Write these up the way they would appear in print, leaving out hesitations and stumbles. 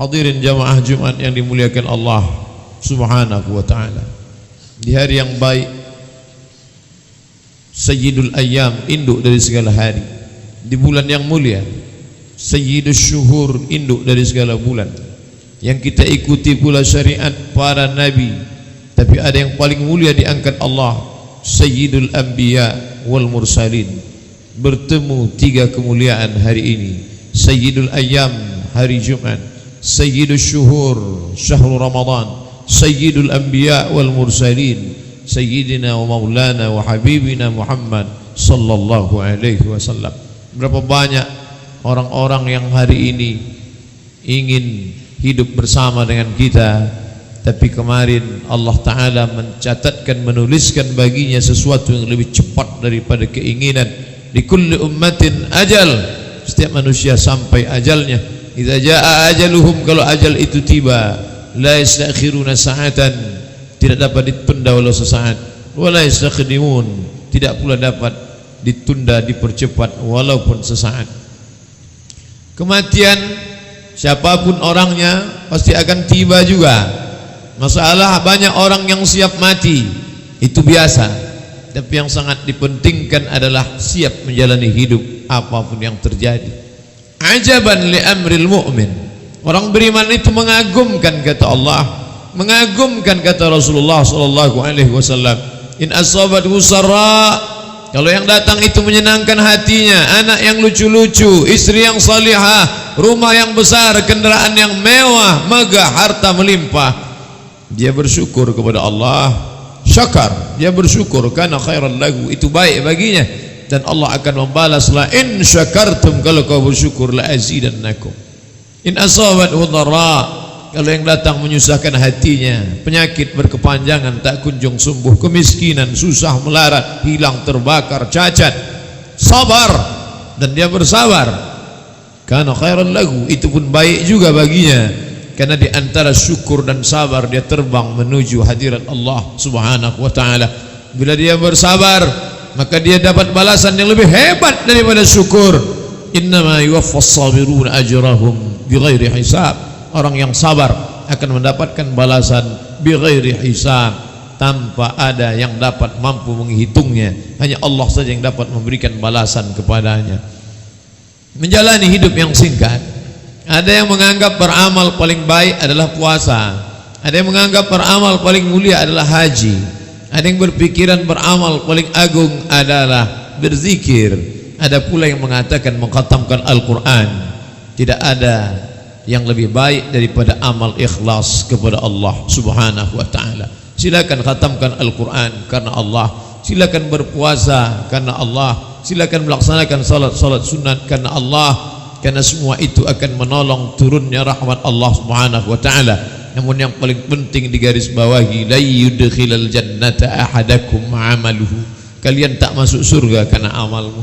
Hadirin jamaah Jumat yang dimuliakan Allah Subhanahu wa ta'ala, di hari yang baik, Sayyidul Ayyam, induk dari segala hari, di bulan yang mulia, Sayyidus Syuhur, induk dari segala bulan, yang kita ikuti pula syariat para nabi, tapi ada yang paling mulia diangkat Allah, Sayyidul Anbiya wal Mursalin. Bertemu tiga kemuliaan hari ini, Sayyidul Ayyam, hari Jumat, Sayyidus Syuhur, syahrul Ramadan, Sayyidul Anbiya wal Mursalin, Sayyidina wa Maulana wa Habibina Muhammad sallallahu alaihi wasallam. Berapa banyak orang-orang yang hari ini ingin hidup bersama dengan kita, tapi kemarin Allah Ta'ala mencatatkan, menuliskan baginya sesuatu yang lebih cepat daripada keinginan. Di kulli ummatin ajal, setiap manusia sampai ajalnya. Idza jaa ajaluhum, kalau ajal itu tiba, la yastakhiruna sa'atan, tidak dapat ditunda walau sesaat, wala yastaqdimun, tidak pula dapat ditunda, dipercepat walaupun sesaat. Kematian siapapun orangnya pasti akan tiba juga. Masalah banyak orang yang siap mati, itu biasa, tapi yang sangat dipentingkan adalah siap menjalani hidup apapun yang terjadi. Ajaban li amril mu'min, orang beriman itu mengagumkan, kata Allah, mengagumkan kata Rasulullah sallallahu alaihi wasallam, in asabathu sarra, kalau yang datang itu menyenangkan hatinya, anak yang lucu-lucu, istri yang salihah, rumah yang besar, kendaraan yang mewah, megah, harta melimpah, dia bersyukur kepada Allah, syakar, dia bersyukur, kana khairan lahu, itu baik baginya, dan Allah akan membalas, la in syakartum, kalau kau bersyukur, la azidannakum. In asabathu dharra, kalau yang datang menyusahkan hatinya, penyakit berkepanjangan tak kunjung sembuh, kemiskinan, susah melarat, hilang, terbakar, cacat, sabar, dan dia bersabar, kana khairan lahu, itu pun baik juga baginya, karena di antara syukur dan sabar dia terbang menuju hadirat Allah Subhanahu wa ta'ala. Bila dia bersabar, maka dia dapat balasan yang lebih hebat daripada syukur. Innama yuwaffas sabiruna ajrahum bighairi hisab, orang yang sabar akan mendapatkan balasan bighairi hisab, tanpa ada yang dapat mampu menghitungnya, hanya Allah saja yang dapat memberikan balasan kepadanya. Menjalani hidup yang singkat, ada yang menganggap beramal paling baik adalah puasa, ada yang menganggap beramal paling mulia adalah haji, ada yang berpikiran beramal paling agung adalah berzikir, ada pula yang mengatakan mengkhatamkan Al-Quran. Tidak ada yang lebih baik daripada amal ikhlas kepada Allah Subhanahu wa ta'ala. Silakan khatamkan Al-Quran karena Allah, silakan berpuasa karena Allah, silakan melaksanakan salat sunat karena Allah, karena semua itu akan menolong turunnya rahmat Allah Subhanahu wa ta'ala. Namun yang paling penting digarisbawahi, la yudkhilal jannata ahadakum amaluhu, kalian tak masuk surga karena amalmu.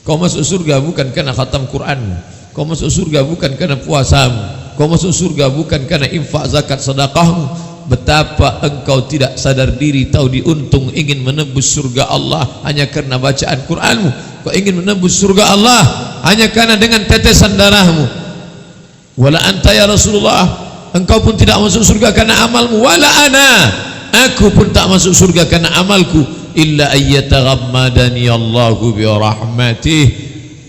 Kau masuk surga bukan karena khatam Quranmu, kau masuk surga bukan karena puasamu, kau masuk surga bukan karena infak, zakat, sedekahmu. Betapa engkau tidak sadar diri, tahu diuntung ingin menebus surga Allah hanya karena bacaan Quranmu. Kau ingin menebus surga Allah hanya karena dengan tetesan darahmu. Wala anta ya Rasulullah, engkau pun tidak masuk surga karena amalmu. Wala ana, aku pun tak masuk surga karena amalku. Illa ayyataghammadani Allahu bi rahmatih,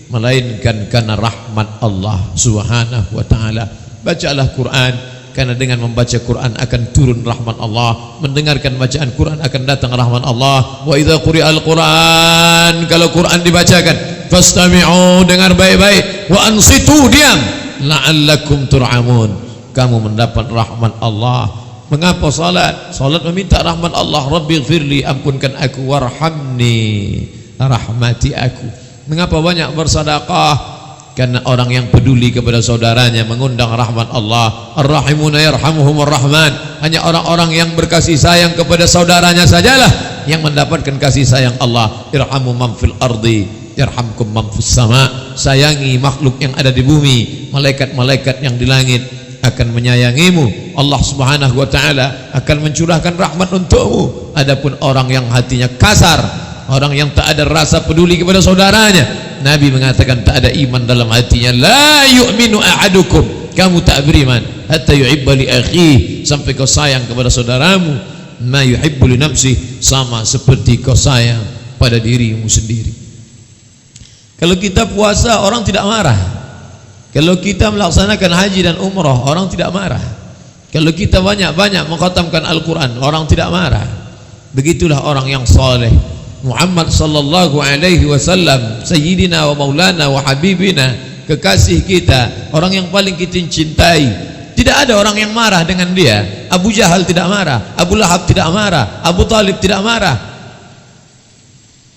melainkan karena rahmat Allah Subhanahu wa ta'ala. Bacalah Quran, karena dengan membaca Quran akan turun rahmat Allah, mendengarkan bacaan Quran akan datang rahmat Allah. Wa idza quri'al Quran, kalau Quran dibacakan, fastami'u, dengar baik-baik, wa ansitu, diam, la'allakum tur'amun, kamu mendapat rahmat Allah. Mengapa salat? Salat meminta rahmat Allah, Rabbighfirli, ampunkan aku, warhamni, rahmati aku. Mengapa banyak bersedekah? Karena orang yang peduli kepada saudaranya, mengundang rahmat Allah. Ar-rahimuna yarhamuhumur rahman, hanya orang-orang yang berkasih sayang kepada saudaranya sajalah yang mendapatkan kasih sayang Allah. Irhamu man fil ardi yarhamkum man fis sama, sayangi makhluk yang ada di bumi, malaikat-malaikat yang di langit akan menyayangimu. Allah Subhanahu wa ta'ala akan mencurahkan rahmat untukmu. Adapun orang yang hatinya kasar, orang yang tak ada rasa peduli kepada saudaranya, Nabi mengatakan tak ada iman dalam hatinya. La yu'minu ahadukum, kamu tak beriman hatta yuhibba li akhihi, sampai kau sayang kepada saudaramu ma yuhibbu li nafsihi, sama seperti kau sayang pada dirimu sendiri. Kalau kita puasa orang tidak marah. Kalau kita melaksanakan haji dan umrah orang tidak marah. Kalau kita banyak-banyak mengkhatamkan Al-Quran orang tidak marah. Begitulah orang yang saleh. Muhammad sallallahu alaihi wasallam, sayyidina wa maulana wa habibina, kekasih kita, orang yang paling kita cintai. Tidak ada orang yang marah dengan dia. Abu Jahal tidak marah, Abu Lahab tidak marah, Abu Talib tidak marah.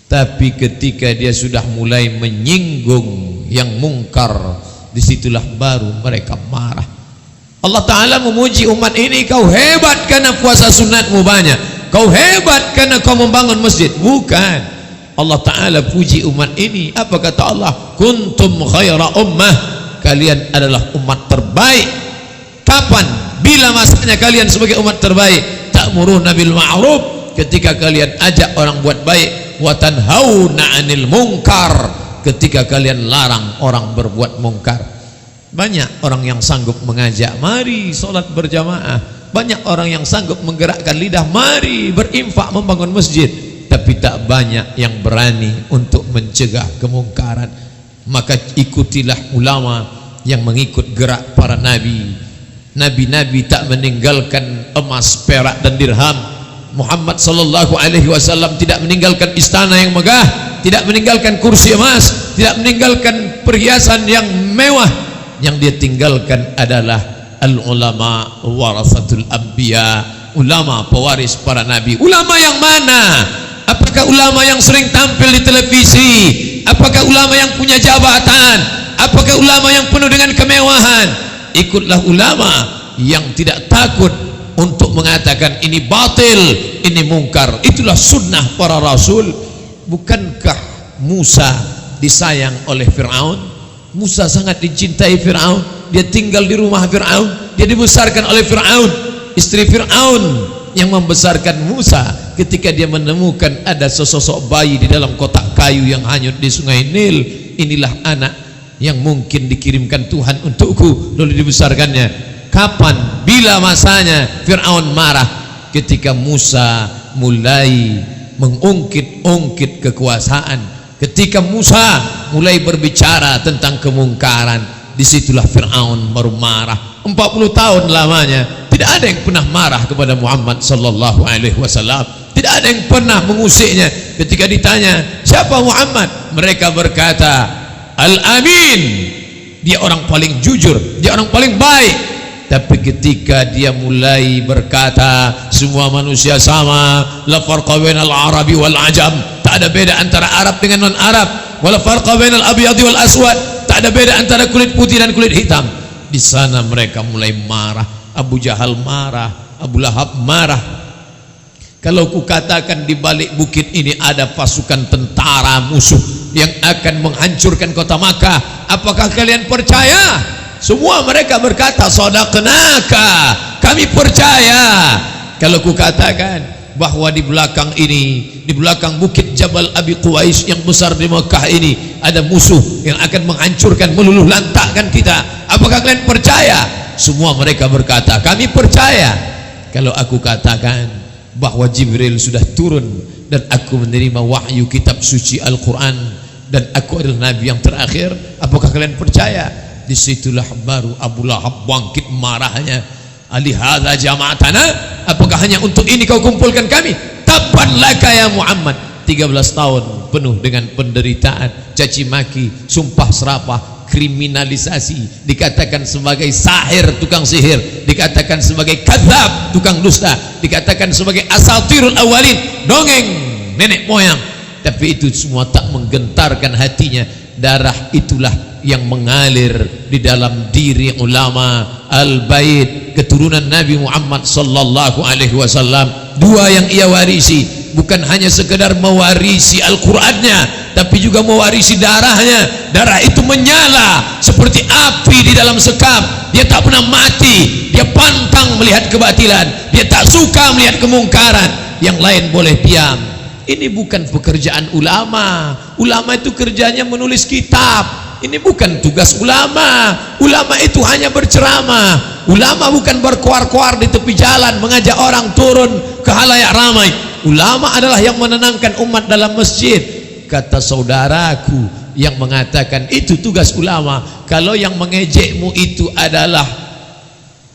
Tapi ketika dia sudah mulai menyinggung yang mungkar, disitulah baru mereka marah. Allah Ta'ala memuji umat ini, kau hebat karena puasa sunatmu banyak, kau hebat karena kau membangun masjid. Bukan, Allah Ta'ala puji umat ini. Apa kata Allah? Kuntum khaira ummah, kalian adalah umat terbaik. Kapan? Bila masanya kalian sebagai umat terbaik. Ta'muruna bil ma'ruf, ketika kalian ajak orang buat baik. Wa tanhauna 'anil munkar, ketika kalian larang orang berbuat mungkar. Banyak orang yang sanggup mengajak, mari sholat berjamaah. Banyak orang yang sanggup menggerakkan lidah, mari berinfak membangun masjid. Tapi tak banyak yang berani untuk mencegah kemungkaran. Maka ikutilah ulama yang mengikut gerak para nabi. Nabi-nabi tak meninggalkan emas, perak dan dirham. Muhammad sallallahu alaihi wasallam tidak meninggalkan istana yang megah, tidak meninggalkan kursi emas, tidak meninggalkan perhiasan yang mewah. Yang dia tinggalkan adalah al-ulama warasatul anbiya, ulama pewaris para nabi. Ulama yang mana? Apakah ulama yang sering tampil di televisi? Apakah ulama yang punya jabatan? Apakah ulama yang penuh dengan kemewahan? Ikutlah ulama yang tidak takut untuk mengatakan ini batil, ini mungkar. Itulah sunnah para rasul. Bukankah Musa disayang oleh Fir'aun? Musa sangat dicintai Fir'aun. Dia tinggal di rumah Fir'aun, dia dibesarkan oleh Fir'aun. Istri Fir'aun yang membesarkan Musa, ketika dia menemukan ada sesosok bayi di dalam kotak kayu yang hanyut di sungai Nil. Inilah anak yang mungkin dikirimkan Tuhan untukku, lalu dibesarkannya. Kapan? Bila masanya Fir'aun marah, ketika Musa mulai mengungkit-ungkit kekuasaan. Ketika Musa mulai berbicara tentang kemungkaran, disitulah Fir'aun baru marah. 40 tahun lamanya tidak ada yang pernah marah kepada Muhammad sallallahu alaihi wasallam. Tidak ada yang pernah mengusiknya. Ketika ditanya siapa Muhammad, mereka berkata Al-Amin, dia orang paling jujur, dia orang paling baik. Tapi ketika dia mulai berkata semua manusia sama, la farqa bainal arabi wal ajam, tak ada beda antara Arab dengan non-Arab, wala farqa bainal abyadi wal aswad, tak ada beda antara kulit putih dan kulit hitam. Di sana mereka mulai marah. Abu Jahal marah, Abu Lahab marah. Kalau ku katakan di balik bukit ini ada pasukan tentara musuh yang akan menghancurkan kota Makkah, apakah kalian percaya? Semua mereka berkata sadaqnaka, kami percaya. Kalau ku katakan bahwa di belakang ini, di belakang bukit Jabal Abi Quwais yang besar di Mekah ini ada musuh yang akan menghancurkan, meluluh lantakkan kita, apakah kalian percaya? Semua mereka berkata kami percaya. Kalau aku katakan bahwa Jibril sudah turun dan aku menerima wahyu kitab suci Al-Quran dan aku adalah Nabi yang terakhir, apakah kalian percaya? Disitulah baru Abu Lahab bangkit marahnya. Alihadza jama'atana, apakah hanya untuk ini kau kumpulkan kami? Tabban laka ya Muhammad. 13 tahun penuh dengan penderitaan, caci maki, sumpah serapah, kriminalisasi, dikatakan sebagai sahir, tukang sihir, dikatakan sebagai kadzab, tukang dusta, dikatakan sebagai asatirul awalin, dongeng nenek moyang. Tapi itu semua tak menggentarkan hatinya. Darah itulah yang mengalir di dalam diri ulama al-bait, keturunan Nabi Muhammad sallallahu alaihi wasallam. Dua yang ia warisi, bukan hanya sekedar mewarisi Al-Qur'annya, tapi juga mewarisi darahnya. Darah itu menyala seperti api di dalam sekam. Dia tak pernah mati. Dia pantang melihat kebatilan. Dia tak suka melihat kemungkaran. Yang lain boleh diam. Ini bukan pekerjaan ulama. Ulama itu kerjanya menulis kitab. Ini bukan tugas ulama. Ulama itu hanya berceramah. Ulama bukan berkoar-koar di tepi jalan mengajak orang turun ke halayak ramai. Ulama adalah yang menenangkan umat dalam masjid. Kata saudaraku yang mengatakan itu tugas ulama. Kalau yang mengejekmu itu adalah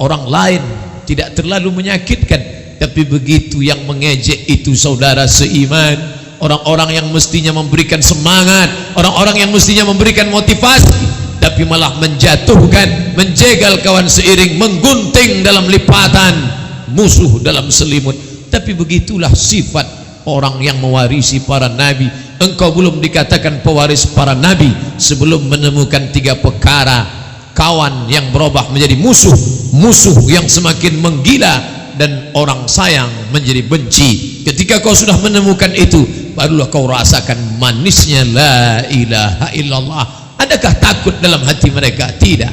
orang lain, tidak terlalu menyakitkan. Tapi begitu yang mengejek itu saudara seiman, orang-orang yang mestinya memberikan semangat, orang-orang yang mestinya memberikan motivasi, tapi malah menjatuhkan, menjegal kawan seiring, menggunting dalam lipatan, musuh dalam selimut. Tapi begitulah sifat orang yang mewarisi para nabi. Engkau belum dikatakan pewaris para nabi sebelum menemukan 3 perkara: kawan yang berubah menjadi musuh, musuh yang semakin menggila, dan orang sayang menjadi benci. Ketika kau sudah menemukan itu, barulah kau rasakan manisnya la ilaha illallah. Adakah takut dalam hati mereka? Tidak.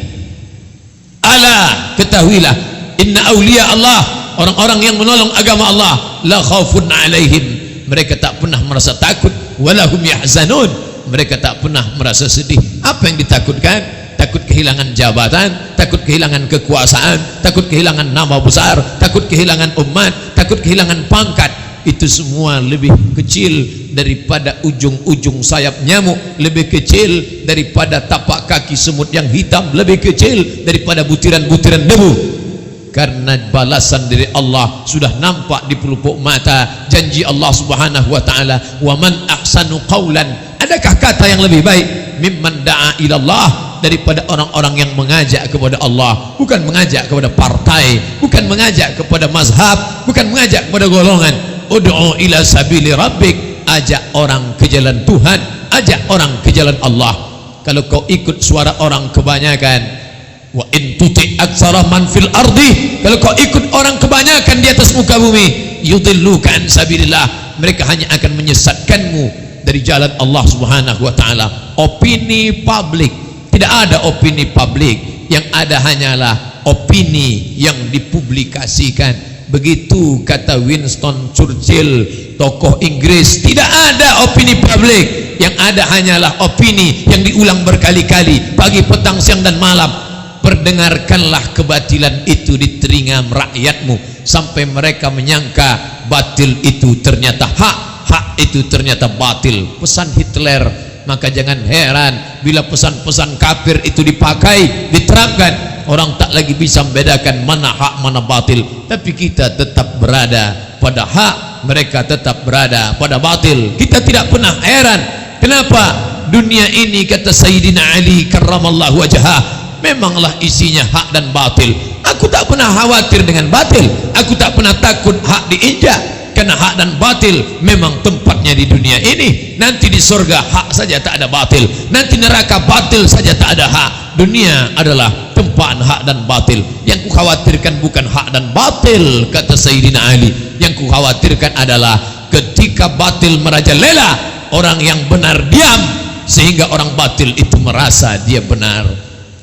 Ala, ketahuilah, inna awliya Allah, orang-orang yang menolong agama Allah, la khaufun alaihim, mereka tak pernah merasa takut, walahum yahzanun, mereka tak pernah merasa sedih. Apa yang ditakutkan? Takut kehilangan jabatan, takut kehilangan kekuasaan, takut kehilangan nama besar, takut kehilangan umat, takut kehilangan pangkat. Itu semua lebih kecil daripada ujung-ujung sayap nyamuk, lebih kecil daripada tapak kaki semut yang hitam, lebih kecil daripada butiran-butiran debu. Karena balasan dari Allah sudah nampak di pelupuk mata. Janji Allah subhanahu wa ta'ala, wa man ahsanu qawlan, adakah kata yang lebih baik, mimman da'a ilallah, daripada orang-orang yang mengajak kepada Allah, bukan mengajak kepada partai, bukan mengajak kepada mazhab, bukan mengajak kepada golongan. Ud'u ila sabili rabbik, ajak orang ke jalan Tuhan, ajak orang ke jalan Allah. Kalau kau ikut suara orang kebanyakan, wa in tuti aktsara man fil ardi, kalau kau ikut orang kebanyakan di atas muka bumi, yudilluka an sabilillah, mereka hanya akan menyesatkanmu dari jalan Allah subhanahu wa ta'ala. Opini publik, tidak ada opini publik, yang ada hanyalah opini yang dipublikasikan. Begitu kata Winston Churchill, tokoh Inggris. Tidak ada opini publik, yang ada hanyalah opini yang diulang berkali-kali, pagi, petang, siang dan malam. Perdengarkanlah kebatilan itu di telinga rakyatmu sampai mereka menyangka batil itu ternyata hak, hak itu ternyata batil. Pesan Hitler, maka jangan heran bila pesan-pesan kafir itu dipakai, diterapkan, orang tak lagi bisa membedakan mana hak mana batil. Tapi kita tetap berada pada hak, mereka tetap berada pada batil. Kita tidak pernah heran kenapa dunia ini, kata Sayyidina Ali karramallahu wajhah, memanglah isinya hak dan batil. Aku tak pernah khawatir dengan batil, aku tak pernah takut hak diinjak, karena hak dan batil memang tempatnya di dunia ini. Nanti di surga hak saja tak ada batil, nanti neraka batil saja tak ada hak. Dunia adalah tempat hak dan batil. Yang ku khawatirkan bukan hak dan batil, kata Sayyidina Ali. Yang ku khawatirkan adalah ketika batil merajalela, orang yang benar diam, sehingga orang batil itu merasa dia benar.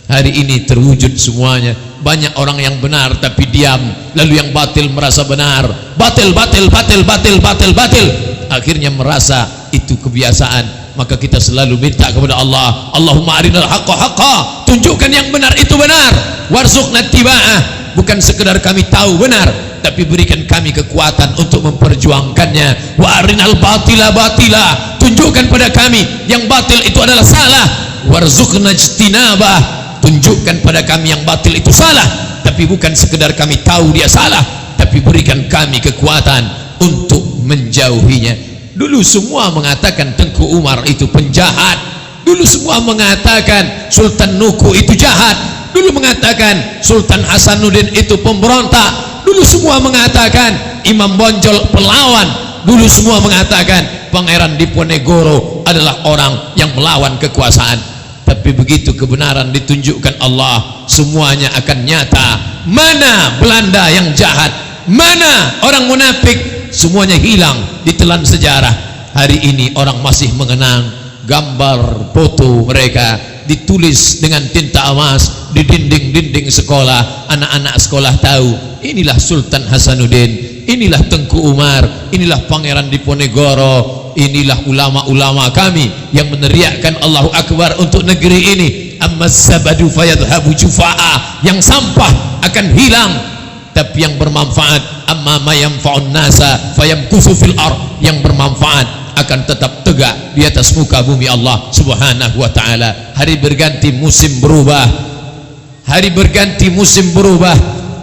Hari ini terwujud semuanya. Banyak orang yang benar tapi diam, lalu yang batil merasa benar. Batil, batil, batil, batil, batil, batil, akhirnya merasa itu kebiasaan. Maka kita selalu minta kepada Allah, Allahumma arinal haqqa haqqa, tunjukkan yang benar itu benar, warzuqna tiba'ah, bukan sekedar kami tahu benar, tapi berikan kami kekuatan untuk memperjuangkannya. Wa arinal batila batila, tunjukkan pada kami yang batil itu adalah salah. Warzuqna ijtinabah, tunjukkan pada kami yang batil itu salah, tapi bukan sekedar kami tahu dia salah, tapi berikan kami kekuatan untuk menjauhinya. Dulu semua mengatakan Tengku Umar itu penjahat, dulu semua mengatakan Sultan Nuku itu jahat, dulu mengatakan Sultan Hasanuddin itu pemberontak, dulu semua mengatakan Imam Bonjol pelawan, dulu semua mengatakan Pangeran Diponegoro adalah orang yang melawan kekuasaan. Tapi begitu kebenaran ditunjukkan Allah, semuanya akan nyata. Mana Belanda yang jahat, mana orang munafik, semuanya hilang ditelan sejarah. Hari ini orang masih mengenang gambar foto mereka, ditulis dengan tinta emas di dinding-dinding sekolah. Anak-anak sekolah tahu inilah Sultan Hasanuddin, inilah Tengku Umar, inilah Pangeran Diponegoro, inilah ulama-ulama kami yang meneriakkan Allahu Akbar untuk negeri ini. Amma sabadu fayadhabu jufa'a, yang sampah akan hilang, tapi yang bermanfaat amma ma yanfa'un nasa fayamkusu fil ard, yang bermanfaat akan tetap tegak di atas muka bumi Allah Subhanahu wa taala. Hari berganti musim berubah, hari berganti musim berubah,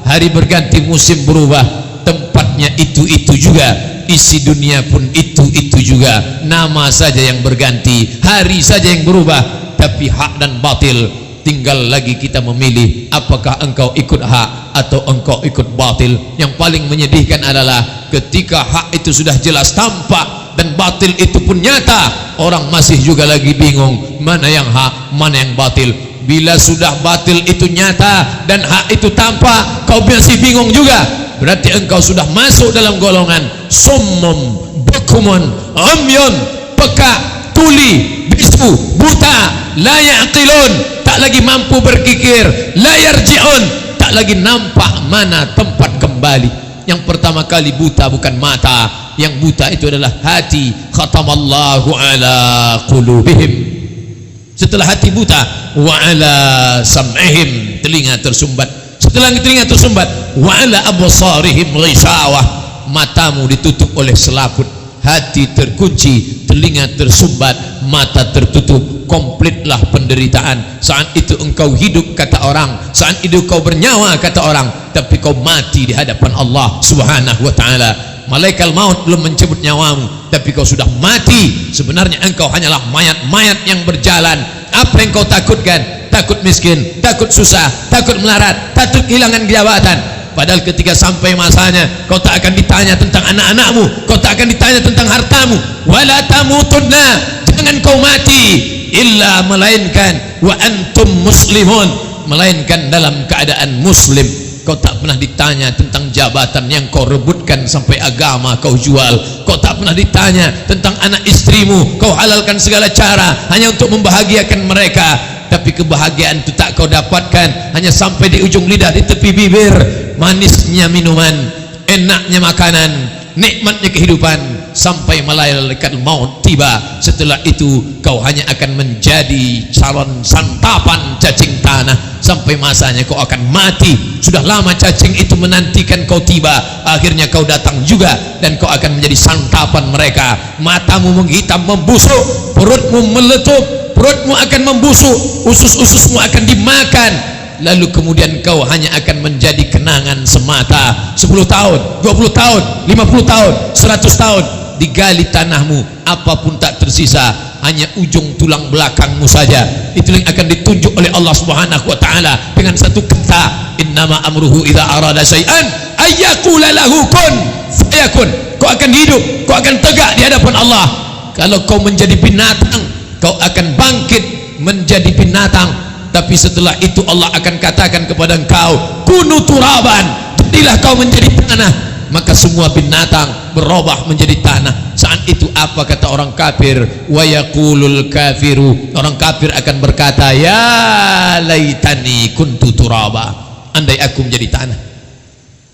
hari berganti musim berubah, tempatnya itu juga, isi dunia pun itu juga, nama saja yang berganti, hari saja yang berubah, tapi hak dan batil tinggal lagi kita memilih apakah engkau ikut hak atau engkau ikut batil. Yang paling menyedihkan adalah ketika hak itu sudah jelas tampak dan batil itu pun nyata, orang masih juga lagi bingung mana yang hak, mana yang batil. Bila sudah batil itu nyata dan hak itu tampak, kau masih bingung juga, berarti engkau sudah masuk dalam golongan summum bukumun umyun, peka, tuli, bisu, buta, la ya'qilun, tak lagi mampu berpikir, la yarji'un, tak lagi nampak mana tempat kembali. Yang pertama kali buta bukan mata, yang buta itu adalah hati. Khatamallahu ala qulubihim. Setelah hati buta, wa ala sam'ihim, telinga tersumbat. Setelah telinga tersumbat, wa ala absarihim ghishawah, matamu ditutup oleh selaput. Hati terkunci, telinga tersumbat, mata tertutup, komplitlah penderitaan. Saat itu engkau hidup kata orang, saat itu kau bernyawa kata orang, tapi kau mati di hadapan Allah Subhanahu wa taala. Malaikat maut belum mencabut nyawamu, tapi kau sudah mati. Sebenarnya engkau hanyalah mayat-mayat yang berjalan. Apa yang kau takutkan? Takut miskin, takut susah, takut melarat, takut kehilangan jabatan. Padahal ketika sampai masanya, kau tak akan ditanya tentang anak-anakmu, kau tak akan ditanya tentang hartamu. Wala tamutunna, jangan kau mati illa, melainkan wa antum muslimun, melainkan dalam keadaan muslim. Kau tak pernah ditanya tentang jabatan yang kau rebutkan sampai agama kau jual. Kau tak pernah ditanya tentang anak istrimu, kau halalkan segala cara hanya untuk membahagiakan mereka. Tapi kebahagiaan itu tak kau dapatkan, hanya sampai di ujung lidah, di tepi bibir. Manisnya minuman, enaknya makanan, nikmatnya kehidupan, sampai malaikat maut tiba. Setelah itu kau hanya akan menjadi calon santapan cacing tanah. Sampai masanya kau akan mati. Sudah lama cacing itu menantikan kau tiba. Akhirnya kau datang juga, dan kau akan menjadi santapan mereka. Matamu menghitam, membusuk, perutmu meletup, perutmu akan membusuk, usus-ususmu akan dimakan. Lalu kemudian kau hanya akan menjadi kenangan semata. 10 tahun, 20 tahun, 50 tahun, 100 tahun digali tanahmu, apapun tak tersisa, hanya ujung tulang belakangmu saja. Itu yang akan ditunjuk oleh Allah Subhanahu wa taala dengan satu kata, innama amruhu idza arada syai'an ayyaqula lahu kun fayakun. Kau akan hidup, kau akan tegak di hadapan Allah. Kalau kau menjadi binatang, kau akan bangkit menjadi binatang. Tapi setelah itu Allah akan katakan kepada engkau, kunu turaban, jadilah kau menjadi tanah. Maka semua binatang berubah menjadi tanah. Saat itu apa kata orang kafir? Wa yaqulul kafiru, orang kafir akan berkata, ya laitani kuntu turaba, andai aku menjadi tanah,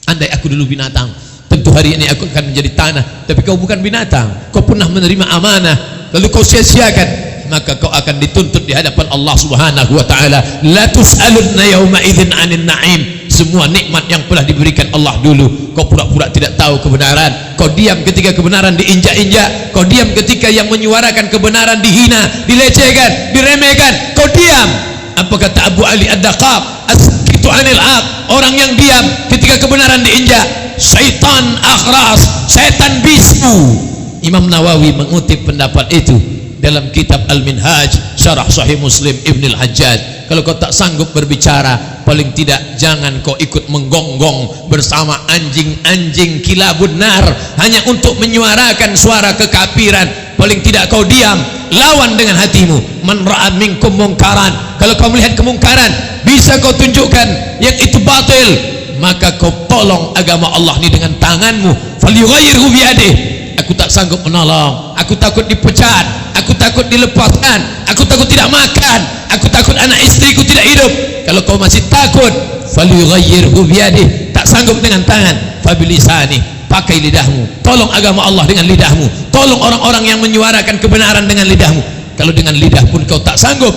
andai aku dulu binatang, tentu hari ini aku akan menjadi tanah. Tapi kau bukan binatang, kau pernah menerima amanah, lalu kau sia-siakan, maka kau akan dituntut di hadapan Allah Subhanahu wa taala. La tus'alunna yauma idzin 'anil na'im. Semua nikmat yang pernah diberikan Allah dulu, kau pura-pura tidak tahu kebenaran. Kau diam ketika kebenaran diinjak-injak. Kau diam ketika yang menyuarakan kebenaran dihina, dilecehkan, diremehkan. Kau diam. Apa kata Abu Ali Ad-Daqaq? As-sakitu 'anil 'aq. Orang yang diam ketika kebenaran diinjak, syaitan akhras, setan bisu. Imam Nawawi mengutip pendapat itu dalam kitab Al-Minhaj Syarah Sahih Muslim Ibn Al-Hajjaj. Kalau kau tak sanggup berbicara, paling tidak jangan kau ikut menggonggong bersama anjing-anjing kilabun nar hanya untuk menyuarakan suara kekafiran. Paling tidak kau diam, lawan dengan hatimu. Man ra'a minkum mungkaran, kalau kau melihat kemungkaran bisa kau tunjukkan yang itu batil, maka kau tolong agama Allah ini dengan tanganmu. Falyughayyirhu biyadihi. Aku tak sanggup menolong, aku takut dipecat, aku takut dilepaskan, aku takut tidak makan, aku takut anak istriku tidak hidup. Kalau kau masih takut, falyughayyirhu biyadihi, tak sanggup dengan tangan, fabilisani, pakai lidahmu. Tolong agama Allah dengan lidahmu, tolong orang-orang yang menyuarakan kebenaran dengan lidahmu. Kalau dengan lidah pun kau tak sanggup,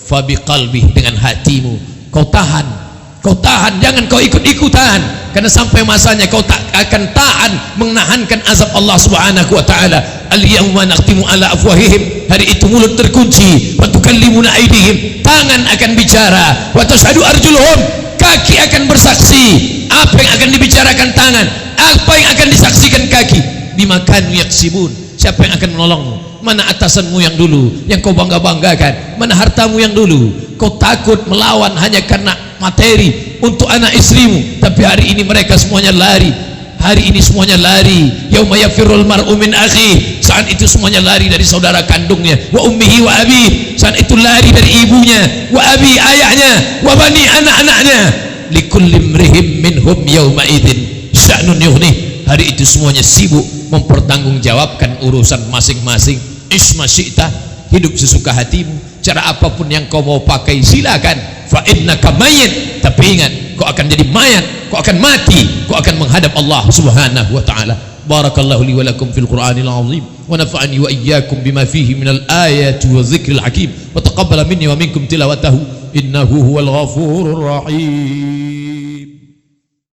fabiqalbi, dengan hatimu kau tahan, kau tahan, jangan kau ikut-ikutan, karena sampai masanya kau tak akan tahan menahankan azab Allah Subhanahu wa taala. Al-yawma nakhtimu ala afwahihim, hari itu mulut terkunci, wa tukallimuna aydihim, tangan akan bicara, wa tashhadu arjuluhum, kaki akan bersaksi. Apa yang akan dibicarakan tangan, apa yang akan disaksikan kaki, bima kanu yaksibun, siapa yang akan menolongmu? Mana atasanmu yang dulu yang kau bangga-banggakan? Mana hartamu yang dulu kau takut melawan hanya karena materi untuk anak istrimu? Tapi hari ini mereka semuanya lari. Hari ini semuanya lari. Yauma yafirrul mar'u min akhi, saat itu semuanya lari dari saudara kandungnya. Wa ummihi wa abi, saat itu lari dari ibunya. Wa abi, ayahnya. Wa bani, anak-anaknya. Likulli imrihim minhum yauma idzin sya'nun yughnih. Hari itu semuanya sibuk mempertanggungjawabkan urusan masing-masing. Isma syi'ta, hidup sesuka hatimu, cara apapun yang kau mau pakai silakan. Fa innaka mayyit, tapi ingat kau akan jadi mayat, kau akan mati, kau akan menghadap Allah Subhanahu wa taala. Barakallahu li wa lakum fil Qur'anil azim wa nafa'ani wa iyyakum bima fihi minal ayati wa dzikril hakim wa taqabbala minni wa minkum tilawatahu innahu huwal ghafurur rahim.